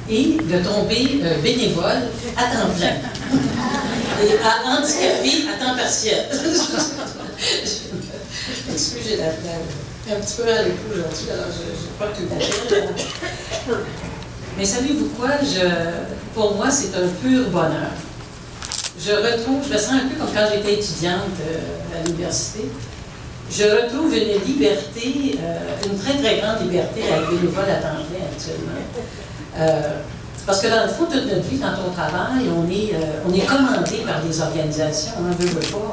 et de tomber bénévole à temps plein et à handicapé à temps partiel. Excusez, j'ai un petit peu à l'épaule aujourd'hui, alors je crois que tout à fait. Mais savez-vous quoi? Pour moi, c'est un pur bonheur. Je me sens un peu comme quand j'étais étudiante à l'université. Je retrouve une liberté, une très très grande liberté à être bénévole à temps plein actuellement. Parce que dans le fond, toute notre vie, quand on travaille, on est commandé par des organisations, on ne veut pas.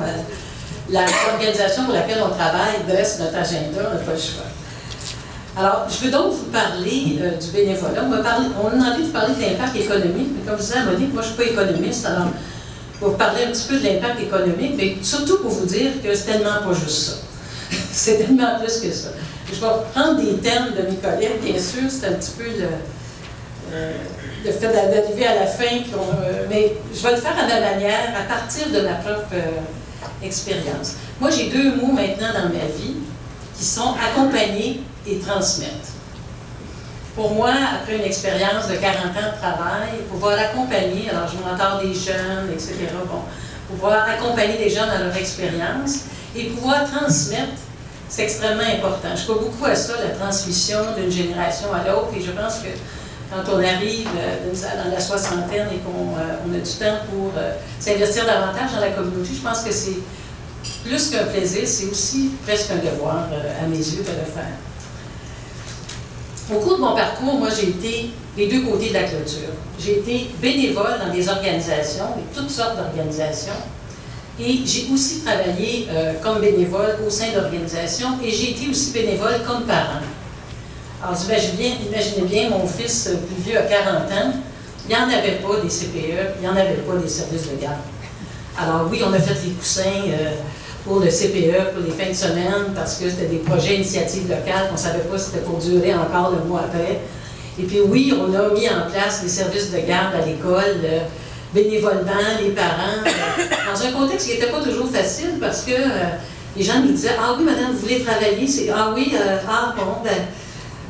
L'organisation pour laquelle on travaille dresse notre agenda, on n'a pas le choix. Alors, je veux donc vous parler du bénévolat. On m'a demandé de parler de l'impact économique, mais comme je disais à Monique, moi je ne suis pas économiste, alors pour vous parler un petit peu de l'impact économique, mais surtout pour vous dire que c'est tellement pas juste ça. C'est tellement plus que ça. Je vais reprendre des termes de mes collègues, bien sûr, c'est un petit peu le fait d'arriver à la fin, mais je vais le faire à ma manière, à partir de ma propre expérience. Moi, j'ai 2 mots maintenant dans ma vie qui sont accompagner et transmettre. Pour moi, après une expérience de 40 ans de travail, pouvoir accompagner, alors je m'entends des jeunes, etc., pouvoir accompagner des gens dans leur expérience et pouvoir transmettre, c'est extrêmement important. Je crois beaucoup à ça, la transmission d'une génération à l'autre, et je pense que quand on arrive dans la soixantaine et qu'on a du temps pour s'investir davantage dans la communauté, je pense que c'est plus qu'un plaisir, c'est aussi presque un devoir à mes yeux de le faire. Au cours de mon parcours, moi, j'ai été des 2 côtés de la clôture. J'ai été bénévole dans des organisations, toutes sortes d'organisations, et j'ai aussi travaillé comme bénévole au sein d'organisations, et j'ai été aussi bénévole comme parent. Alors, imaginez bien, mon fils plus vieux à 40 ans, il n'y en avait pas des CPE, il n'y en avait pas des services de garde. Alors oui, on a fait les coussins pour le CPE, pour les fins de semaine, parce que c'était des projets initiatives locales, on ne savait pas si c'était pour durer encore le mois après. Et puis oui, on a mis en place des services de garde à l'école, bénévolement, les parents, dans un contexte qui n'était pas toujours facile, parce que les gens nous disaient « Ah oui, madame, vous voulez travailler? » Ah oui, bon, ben...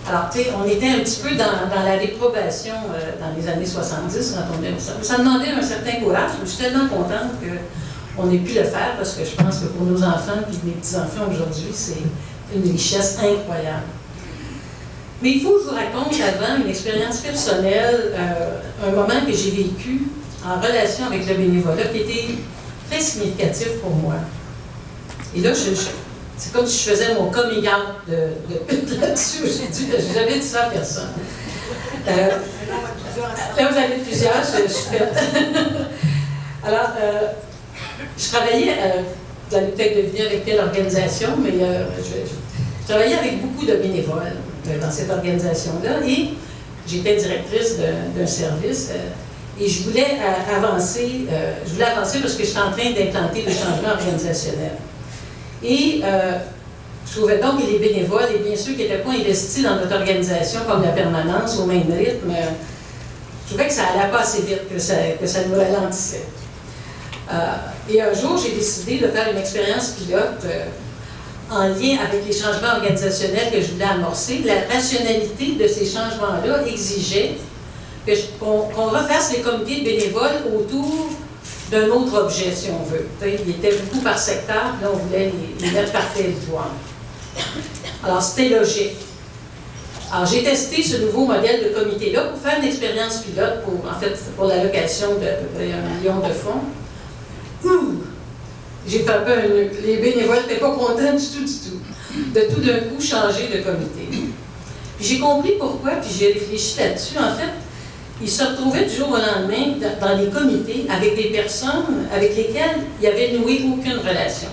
Alors, tu sais, on était un petit peu dans la réprobation dans les années 70, quand on aime ça. Ça demandait un certain courage, mais je suis tellement contente qu'on ait pu le faire, parce que je pense que pour nos enfants et mes petits-enfants aujourd'hui, c'est une richesse incroyable. Mais il faut que je vous raconte avant une expérience personnelle, un moment que j'ai vécu en relation avec le bénévolat qui était très significatif pour moi. Et là, c'est comme si je faisais mon coming out là-dessus. J'ai jamais dit ça à personne. Là, vous avez plusieurs, je suis faite. Alors, je travaillais, vous allez peut-être deviner avec quelle organisation, mais je travaillais avec beaucoup de bénévoles dans cette organisation-là, et j'étais directrice d'un service, et je voulais avancer parce que j'étais en train d'implanter le changement organisationnel. Et je trouvais donc que les bénévoles, et bien sûr qui n'étaient pas investis dans notre organisation comme la permanence au même rythme, je trouvais que ça allait pas assez vite, que ça nous ralentissait. Et un jour, j'ai décidé de faire une expérience pilote en lien avec les changements organisationnels que je voulais amorcer. La rationalité de ces changements-là exigeait qu'on refasse les comités de bénévoles autour d'un autre objet, si on veut. Il était beaucoup par secteur, là on voulait les mettre par territoire. Alors c'était logique. Alors j'ai testé ce nouveau modèle de comité-là pour faire une expérience pilote pour l'allocation d'à peu près 1 million de fonds. J'ai fait un peu un nœud. Les bénévoles n'étaient pas contents du tout, de tout d'un coup changer de comité. Puis j'ai compris pourquoi, puis j'ai réfléchi là-dessus. En fait, ils se retrouvaient du jour au lendemain dans des comités avec des personnes avec lesquelles il n'y avait noué aucune relation,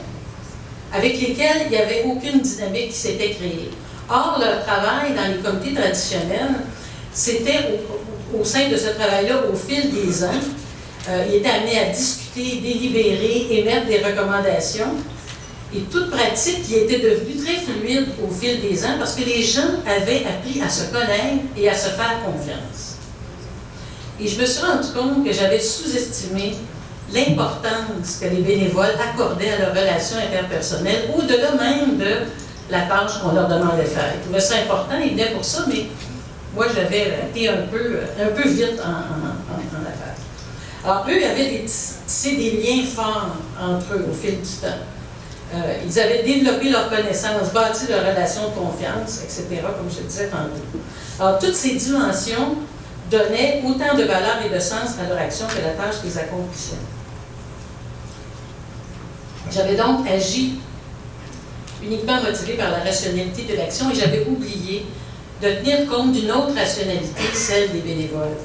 avec lesquelles il n'y avait aucune dynamique qui s'était créée. Or, leur travail dans les comités traditionnels, c'était au sein de ce travail-là, au fil des ans, ils étaient amenés à discuter, délibérer, émettre des recommandations, et toute pratique qui était devenue très fluide au fil des ans parce que les gens avaient appris à se connaître et à se faire confiance. Et je me suis rendu compte que j'avais sous-estimé l'importance que les bénévoles accordaient à leurs relations interpersonnelles, au-delà même de la tâche qu'on leur demandait de faire. Ils trouvaient ça important, ils venaient pour ça, mais moi, j'avais été un peu vite en affaires. Alors, eux avaient tissé des liens forts entre eux au fil du temps. Ils avaient développé leurs connaissances, bâti leurs relations de confiance, etc., comme je le disais tantôt. Alors, toutes ces dimensions donnaient autant de valeur et de sens à leur action que la tâche qu'ils accomplissaient. J'avais donc agi uniquement motivé par la rationalité de l'action et j'avais oublié de tenir compte d'une autre rationalité, celle des bénévoles.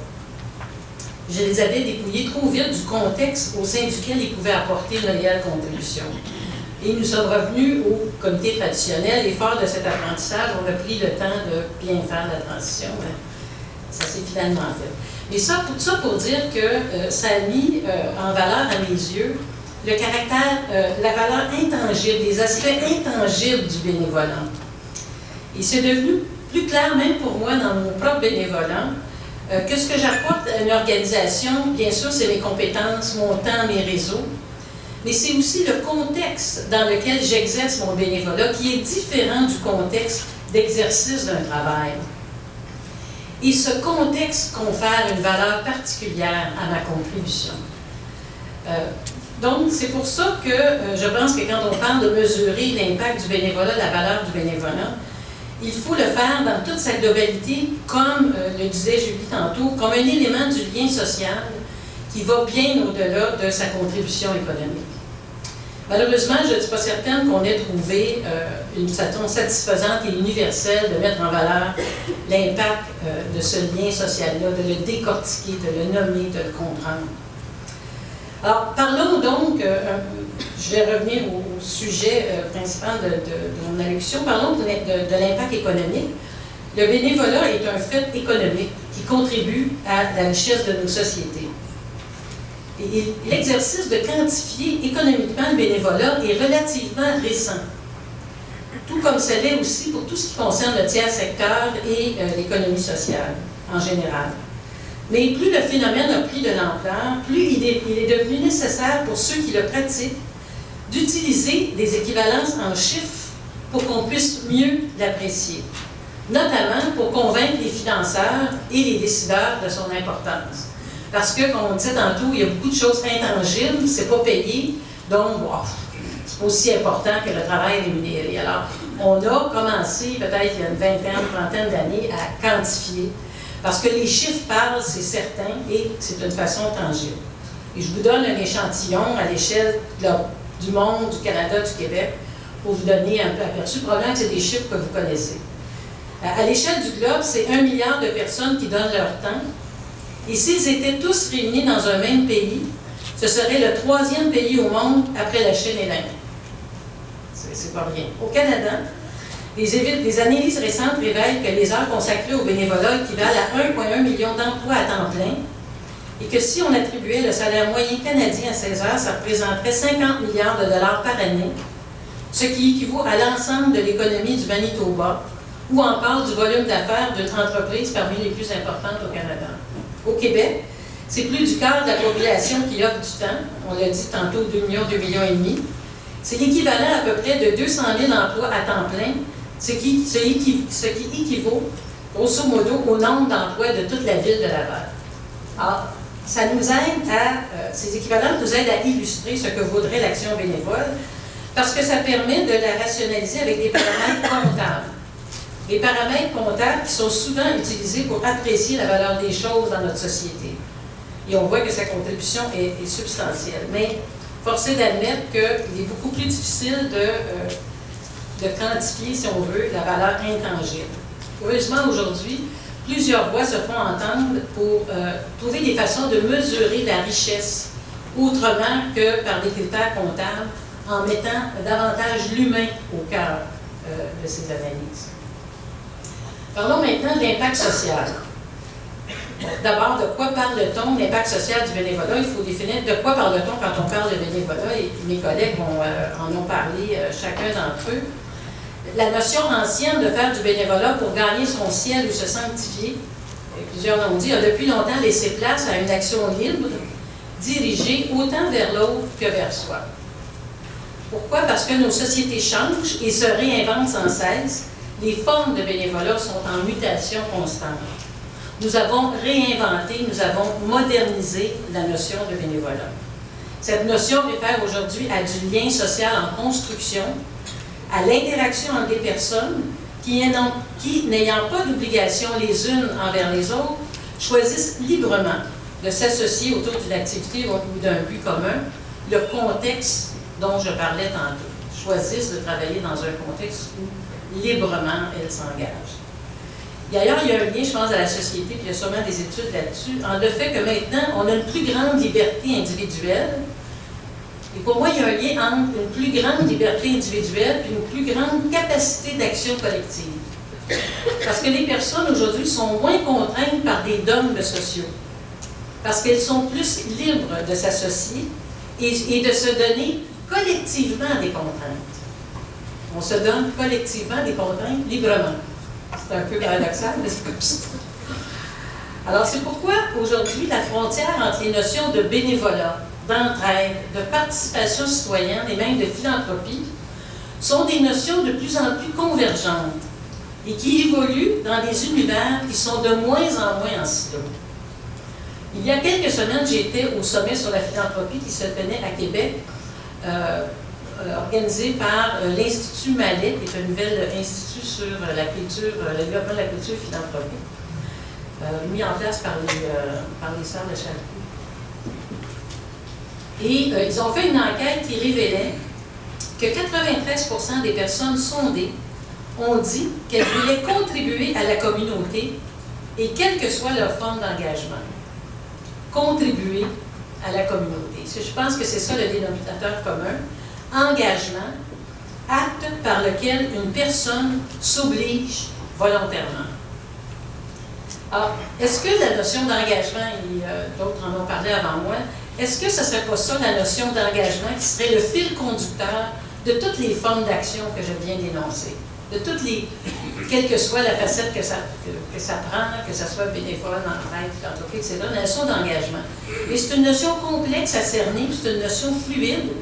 Je les avais dépouillés trop vite du contexte au sein duquel ils pouvaient apporter une réelle contribution. Et nous sommes revenus au comité traditionnel et fort de cet apprentissage, on a pris le temps de bien faire la transition. Ça s'est finalement fait. Mais tout ça pour dire que ça a mis en valeur à mes yeux le caractère, la valeur intangible, les aspects intangibles du bénévolat. Et c'est devenu plus clair, même pour moi, dans mon propre bénévolat, que ce que j'apporte à une organisation, bien sûr, c'est mes compétences, mon temps, mes réseaux, mais c'est aussi le contexte dans lequel j'exerce mon bénévolat qui est différent du contexte d'exercice d'un travail. Et ce contexte confère une valeur particulière à ma contribution. Donc, c'est pour ça que je pense que quand on parle de mesurer l'impact du bénévolat, la valeur du bénévolat, il faut le faire dans toute sa globalité, comme le disait Julie tantôt, comme un élément du lien social qui va bien au-delà de sa contribution économique. Malheureusement, je ne suis pas certaine qu'on ait trouvé une façon satisfaisante et universelle de mettre en valeur l'impact de ce lien social-là, de le décortiquer, de le nommer, de le comprendre. Alors, parlons donc, je vais revenir au sujet principal de mon allocution, parlons de l'impact économique. Le bénévolat est un fait économique qui contribue à la richesse de nos sociétés. Et l'exercice de quantifier économiquement le bénévolat est relativement récent, tout comme ça l'est aussi pour tout ce qui concerne le tiers secteur et l'économie sociale en général. Mais plus le phénomène a pris de l'ampleur, plus il est devenu nécessaire pour ceux qui le pratiquent d'utiliser des équivalences en chiffres pour qu'on puisse mieux l'apprécier, notamment pour convaincre les financeurs et les décideurs de son importance. Parce que, comme on disait tantôt, il y a beaucoup de choses intangibles, c'est pas payé, donc wow, c'est pas aussi important que le travail rémunéré. Alors, on a commencé, peut-être il y a une vingtaine, trentaine d'années, à quantifier. Parce que les chiffres parlent, c'est certain, et c'est une façon tangible. Et je vous donne un échantillon à l'échelle du monde, du Canada, du Québec, pour vous donner un peu aperçu. Probablement que c'est des chiffres que vous connaissez. À l'échelle du globe, c'est 1 milliard de personnes qui donnent leur temps. Et s'ils étaient tous réunis dans un même pays, ce serait le 3e pays au monde après la Chine et l'Inde. C'est pas rien. Au Canada, des analyses récentes révèlent que les heures consacrées au bénévolat équivalent à 1,1 million d'emplois à temps plein et que si on attribuait le salaire moyen canadien à 16 heures, ça représenterait 50 milliards de dollars par année, ce qui équivaut à l'ensemble de l'économie du Manitoba ou encore du volume d'affaires d'une entreprise parmi les plus importantes au Canada. Au Québec, c'est plus du quart de la population qui offre du temps, on l'a dit tantôt, 2 millions et demi. C'est l'équivalent à peu près de 200 000 emplois à temps plein, ce qui équivaut, grosso modo, au nombre d'emplois de toute la ville de Laval. Alors, ça nous aide ces équivalents nous aident à illustrer ce que vaudrait l'action bénévole, parce que ça permet de la rationaliser avec des paramètres comptables. Des paramètres comptables qui sont souvent utilisés pour apprécier la valeur des choses dans notre société. Et on voit que sa contribution est substantielle. Mais force est d'admettre qu'il est beaucoup plus difficile de quantifier, si on veut, la valeur intangible. Heureusement, aujourd'hui, plusieurs voix se font entendre pour trouver des façons de mesurer la richesse autrement que par des critères comptables, en mettant davantage l'humain au cœur de ces analyses. Parlons maintenant de l'impact social. D'abord, de quoi parle-t-on, l'impact social du bénévolat? Il faut définir de quoi parle-t-on quand on parle de bénévolat, et mes collègues en ont parlé chacun d'entre eux. La notion ancienne de faire du bénévolat pour gagner son ciel ou se sanctifier, plusieurs l'ont dit, a depuis longtemps laissé place à une action libre, dirigée autant vers l'autre que vers soi. Pourquoi? Parce que nos sociétés changent et se réinventent sans cesse. Les formes de bénévolat sont en mutation constante. nous avons réinventé, nous avons modernisé la notion de bénévolat. Cette notion réfère aujourd'hui à du lien social en construction, à l'interaction entre des personnes qui, n'ayant pas d'obligation les unes envers les autres, choisissent librement de s'associer autour d'une activité ou d'un but commun, le contexte dont je parlais tantôt. Choisissent de travailler dans un contexte où librement elles s'engagent. D'ailleurs, il y a un lien, je pense, à la société, puis il y a sûrement des études là-dessus, en le fait que maintenant, on a une plus grande liberté individuelle. Et pour moi, il y a un lien entre une plus grande liberté individuelle et une plus grande capacité d'action collective. Parce que les personnes aujourd'hui sont moins contraintes par des dogmes sociaux. Parce qu'elles sont plus libres de s'associer et de se donner collectivement des contraintes. On se donne collectivement des contraintes librement. C'est un peu paradoxal, mais c'est comme ça. Alors, c'est pourquoi, aujourd'hui, la frontière entre les notions de bénévolat, d'entraide, de participation citoyenne et même de philanthropie sont des notions de plus en plus convergentes et qui évoluent dans des univers qui sont de moins en moins en silo. Il y a quelques semaines, j'étais au sommet sur la philanthropie qui se tenait à Québec, organisé par l'Institut Mallet, qui est un nouvel institut sur la culture, le développement de la culture philanthropique, mis en place par les sœurs de Charité. Et ils ont fait une enquête qui révélait que 93% des personnes sondées ont dit qu'elles voulaient contribuer à la communauté et quelle que soit leur forme d'engagement. Contribuer à la communauté. Je pense que c'est ça le dénominateur commun. Engagement, acte par lequel une personne s'oblige volontairement. Alors, est-ce que la notion d'engagement, et d'autres en ont parlé avant moi, est-ce que ce ne serait pas ça la notion d'engagement qui serait le fil conducteur de toutes les formes d'action que je viens d'énoncer? De toutes les, quelle que soit la facette que ça prend, que ce soit bénévole, entraide, philanthropie, etc., la notion d'engagement. Mais c'est une notion complexe à cerner, c'est une notion fluide,